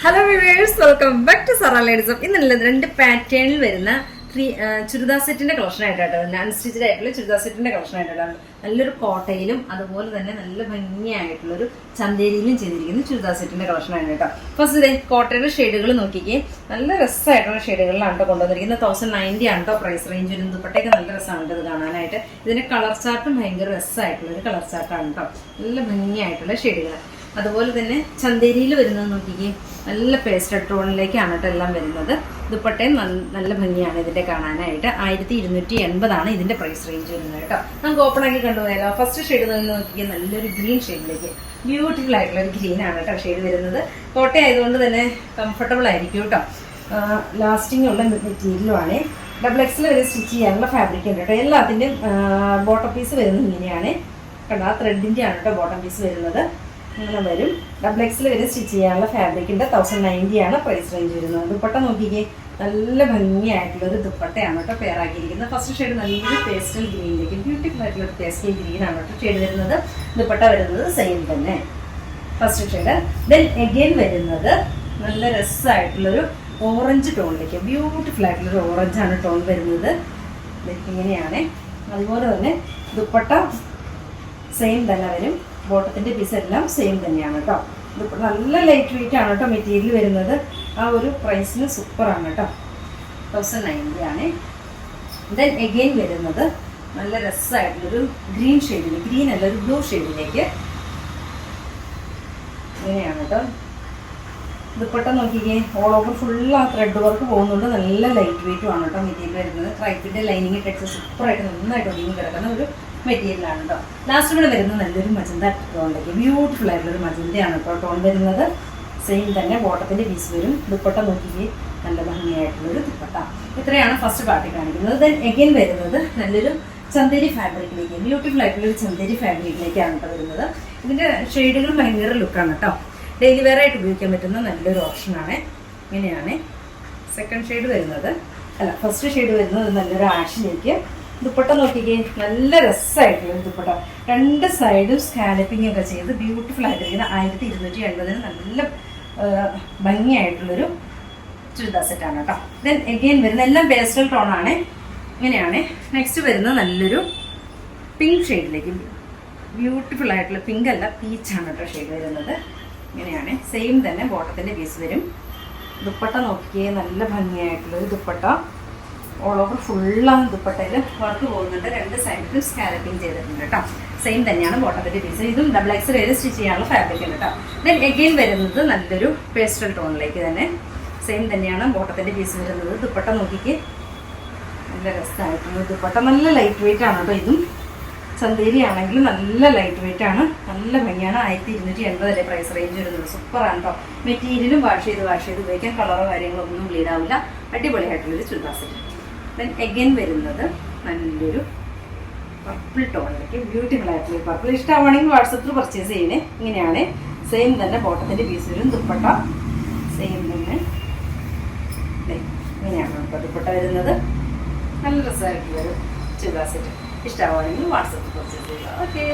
Hello viewers, welcome back to Zara ladies. ഇന്നുള്ളത് രണ്ട് പാറ്റേണിൽ വരുന്ന ചുരിദാർ സെറ്റിന്റെ കളക്ഷൻ ആയിട്ടാണ്. അൺസ്റ്റിച്ചഡ് ആയിട്ടുള്ള ചുരിദാർ സെറ്റിന്റെ കളക്ഷൻ ആയിട്ടാണ്. നല്ലൊരു കോട്ടയിലും അതുപോലെ തന്നെ നല്ല ഭംഗിയായിട്ടുള്ള ഒരു ചന്തേരിയിലും ചെയ്തിരിക്കുന്ന ചുരിദാർ സെറ്റിന്റെ കളക്ഷൻ ആണ് കേട്ടോ. ഫസ്റ്റ് ഇതേ കോട്ടയുടെ ഷെയ്ഡുകൾ നോക്കിക്കേ, നല്ല രസമായിട്ടുള്ള ഷെയ്ഡുകളിലാണ് കേട്ടോ കൊണ്ടുവന്നിരിക്കുന്നത്. 1090 ആണ് കേട്ടോ പ്രൈസ് റേഞ്ച്. ഒരു ദുപ്പട്ടയൊക്കെ നല്ല രസമാണ് ഇത് കാണാനായിട്ട്. ഇതിന്റെ കളർ ചാർട്ടും ഭയങ്കര രസമായിട്ടുള്ള ഒരു കളർ ചാർട്ടാണ് കേട്ടോ. നല്ല ഭംഗിയായിട്ടുള്ള ഷെയ്ഡുകൾ. അതുപോലെ തന്നെ ചന്തേരിയിൽ വരുന്നത് നോക്കിക്കേ, നല്ല പേസ്റ്റൽ ടോണിലേക്കാണ് കേട്ടോ എല്ലാം വരുന്നത്. ദുപ്പട്ടയും നല്ല ഭംഗിയാണ് ഇതിന്റെ കാണാനായിട്ട്. 1280 ഇതിന്റെ പ്രൈസ് റേഞ്ച് വരുന്നത് കേട്ടോ. നമുക്ക് ഓപ്പൺ ആക്കി കണ്ടുപോയാലോ. ഫസ്റ്റ് ഷെയ്ഡ് നോക്കിയാൽ നല്ലൊരു ഗ്രീൻ ഷെയ്ഡിലേക്ക്, ബ്യൂട്ടിഫുൾ ആയിട്ടുള്ള ഒരു ഗ്രീൻ ആണ് കേട്ടോ ഷെയ്ഡ് വരുന്നത്. കോട്ട ആയതുകൊണ്ട് തന്നെ കംഫർട്ടബിൾ ആയിരിക്കും കേട്ടോ. ലാസ്റ്റിംഗ് ഉള്ള മെറ്റീരിയലുമാണ്. XXL വരെ സ്റ്റിച്ച് ചെയ്യാനുള്ള ഫാബ്രിക് ഉണ്ട് കേട്ടോ. എല്ലാത്തിൻ്റെയും ബോട്ടം പീസ് വരുന്നത് ഇങ്ങനെയാണ് കേട്ടോ. ആ ത്രെഡിന്റെ ആണ് കേട്ടോ ബോട്ടം പീസ് വരുന്നത്. അങ്ങനെ വരും. XXL വരെ സ്റ്റിച്ച് ചെയ്യാനുള്ള ഫാബ്രിക്കിന്റെ 1090 പ്രൈസ് റേഞ്ച് വരുന്നത്. ദുപ്പട്ട നോക്കിക്കേ, നല്ല ഭംഗിയായിട്ടുള്ള ഒരു ദുപ്പട്ടയാണ് കേട്ടോ പേരാക്കിയിരിക്കുന്നത്. ഫസ്റ്റ് ഷെയ്ഡ് നല്ലൊരു പേസ്റ്റൽ ഗ്രീനിലേക്ക്, ബ്യൂട്ടിഫുൾ ആയിട്ടുള്ള ഒരു പേസ്റ്റൽ ഗ്രീൻ ആണ് കേട്ടോ ഷെയ്ഡ് വരുന്നത്. ദുപ്പട്ട വരുന്നത് സെയിം തന്നെ ഫസ്റ്റ് ഷെയ്ഡ്. ദെൻ എഗെയിൻ വരുന്നത് നല്ല രസമായിട്ടുള്ളൊരു ഓറഞ്ച് ടോണിലേക്ക്, ബ്യൂട്ടിഫുൾ ആയിട്ടുള്ളൊരു ഓറഞ്ചാണ് ടോൺ വരുന്നത്. ഇങ്ങനെയാണ്. അതുപോലെ തന്നെ ദുപ്പട്ട സെയിം തന്നെ വരും. ബോട്ടത്തിന്റെ പീസ് എല്ലാം സെയിം തന്നെയാണ് കേട്ടോ. ഇത് നല്ല ലൈറ്റ് വെയിറ്റ് ആണ് കേട്ടോ മെറ്റീരിയൽ വരുന്നത്. ആ ഒരു പ്രൈസിന് സൂപ്പറാണ് കേട്ടോ. 1090 ദെൻ എഗെയിൻ വരുന്നത് നല്ല രസമായിട്ടുള്ളൊരു ഗ്രീൻ ഷെയ്ഡിൽ, ഗ്രീൻ അല്ല ഒരു ബ്ലൂ ഷെയ്ഡിലേക്ക് ഇങ്ങനെയാണ് കേട്ടോ. ദുപ്പട്ട നോക്കിക്കേ, ഓൾ ഓവർ ഫുൾ ആ ത്രെഡ് വർക്ക് പോകുന്നുണ്ട്. നല്ല ലൈറ്റ് വെയിറ്റും ആണ് കേട്ടോ മെറ്റീരിയൽ വരുന്നത്. ക്രൈപ്പിന്റെ ലൈനിങ് ടെക്സ് സൂപ്പറായിട്ട് നന്നായിട്ട് ഒതുങ്ങി കിടക്കുന്ന ഒരു മെറ്റീരിയലാണ് കേട്ടോ. ലാസ്റ്റ് കൂടെ വരുന്നത് നല്ലൊരു മജന്ത ടോണിലേക്ക്, ബ്യൂട്ടിഫുൾ ആയിട്ടുള്ളൊരു മജന്തയാണ് കേട്ടോ ടോൺ വരുന്നത്. സെയിം തന്നെ ബോട്ടത്തിന്റെ പീസ് വരും. ദുപ്പട്ട നോക്കിക്കേ, നല്ല ഭംഗിയായിട്ടുള്ളൊരു ദുപ്പട്ട. ഇത്രയാണ് ഫസ്റ്റ് പാർട്ടി കാണിക്കുന്നത്. ദെൻ എഗെയിൻ വരുന്നത് നല്ലൊരു ചന്തേരി ഫാബ്രിക്കിലേക്ക്, ബ്യൂട്ടിഫുൾ ആയിട്ടുള്ളൊരു ചന്തേരി ഫാബ്രിക്കിലേക്കാണ് കേട്ടോ വരുന്നത്. ഇതിന്റെ ഷെയ്ഡുകൾ ഭയങ്കര ലുക്കാണ് കേട്ടോ. ഡെയിലി വെയർ ആയിട്ട് ഉപയോഗിക്കാൻ പറ്റുന്ന നല്ലൊരു ഓപ്ഷനാണ്. ഇങ്ങനെയാണ് സെക്കൻഡ് ഷെയ്ഡ് വരുന്നത്. ഫസ്റ്റ് ഷെയ്ഡ് വരുന്നത് നല്ലൊരു ആഷിലേക്ക്. ദുപ്പട്ട നോക്കിക്കേ, നല്ല രസമായിട്ടുള്ള ദുപ്പട്ട. രണ്ട് സൈഡും സ്കാലപ്പിംഗ് ഒക്കെ ചെയ്ത് ബ്യൂട്ടിഫുൾ ആയിട്ടിരിക്കുന്ന 1280 നല്ല ഭംഗിയായിട്ടുള്ളൊരു ചുരിദാർ സെറ്റാണ് കേട്ടോ. ദെൻ എഗെയിൻ വരുന്ന എല്ലാം പേസ്റ്റൽ ടോണാണ്. ഇങ്ങനെയാണ്. നെക്സ്റ്റ് വരുന്നത് നല്ലൊരു പിങ്ക് ഷെയ്ഡിലേക്ക്, ബ്യൂട്ടിഫുൾ ആയിട്ടുള്ള പിങ്ക് അല്ല പീച്ചാണ് കേട്ടോ ഷെയ്ഡ് വരുന്നത്. ഇങ്ങനെയാണ്. സെയിം തന്നെ ബോട്ടത്തിന്റെ പീസ് വരും. ദുപ്പട്ട നോക്കിയേ, നല്ല ഭംഗിയായിട്ടുള്ളൊരു ദുപ്പട്ട. ഓൾ ഓവർ ഫുള്ളാണ് ദുപ്പട്ടയിൽ വർക്ക് പോകുന്നുണ്ട്. രണ്ട് സൈഡിലും സ്കാലപ്പിംഗ് ചെയ്തിട്ടുണ്ട് കേട്ടോ. സെയിം തന്നെയാണ് ബോട്ടത്തിന്റെ പീസ്. ഇതും XXL വരെ സ്റ്റിച്ച് ചെയ്യാനുള്ള ഫാബ്രിക് ഉണ്ട് കേട്ടോ. ദെൻ എഗെയിൻ വരുന്നത് നല്ലൊരു പേസ്റ്റൽ ടോണിലേക്ക് തന്നെ, സെയിം തന്നെയാണ് ബോട്ടത്തിന്റെ പീസ് വരുന്നത്. ദുപ്പട്ട നോക്കിക്ക്, നല്ല രസമായിട്ടുള്ള ദുപ്പട്ട. നല്ല ലൈറ്റ് വെയിറ്റ് ആണ് കേട്ടോ. ഇതും ചന്തേരി ആണെങ്കിൽ നല്ല ലൈറ്റ് വെയിറ്റ് ആണ്, നല്ല ഭംഗിയാണ്. 1280 പ്രൈസ് റേഞ്ച് വരുന്നത്. സൂപ്പറാണ് കേട്ടോ. മെറ്റീരിയലും വാഷ് ചെയ്ത് ഉപയോഗിക്കാൻ, കളറോ കാര്യങ്ങളോ ഒന്നും ബ്ലീഡ് ആവില്ല. അടിപൊളിയായിട്ടുള്ളൊരു ചുരിദാർ സെറ്റ്. ദെൻ എഗെയിൻ വരുന്നത് നല്ലൊരു പർപ്പിൾ ടോണിലേക്ക്, ബ്യൂട്ടിഫുൾ ആയിട്ടുള്ള പർപ്പിൾ. ഇഷ്ടമാണെങ്കിൽ വാട്സപ്പിൽ പർച്ചേസ് ചെയ്യണേ. ഇങ്ങനെയാണ്. സെയിം തന്നെ ബോട്ടത്തിന്റെ പീസ് വരും. ദുപ്പട്ട സെയിം തന്നെ ഇങ്ങനെയാണ് കേട്ടോ ദുപ്പട്ട വരുന്നത്. നല്ല രസമായിട്ടുള്ളൊരു ചുരിദാർ സെറ്റ്. ഇഷ്ടമാണെങ്കിൽ വാട്സപ്പിൽ പർച്ചേസ് ചെയ്യുക. ഓക്കെ.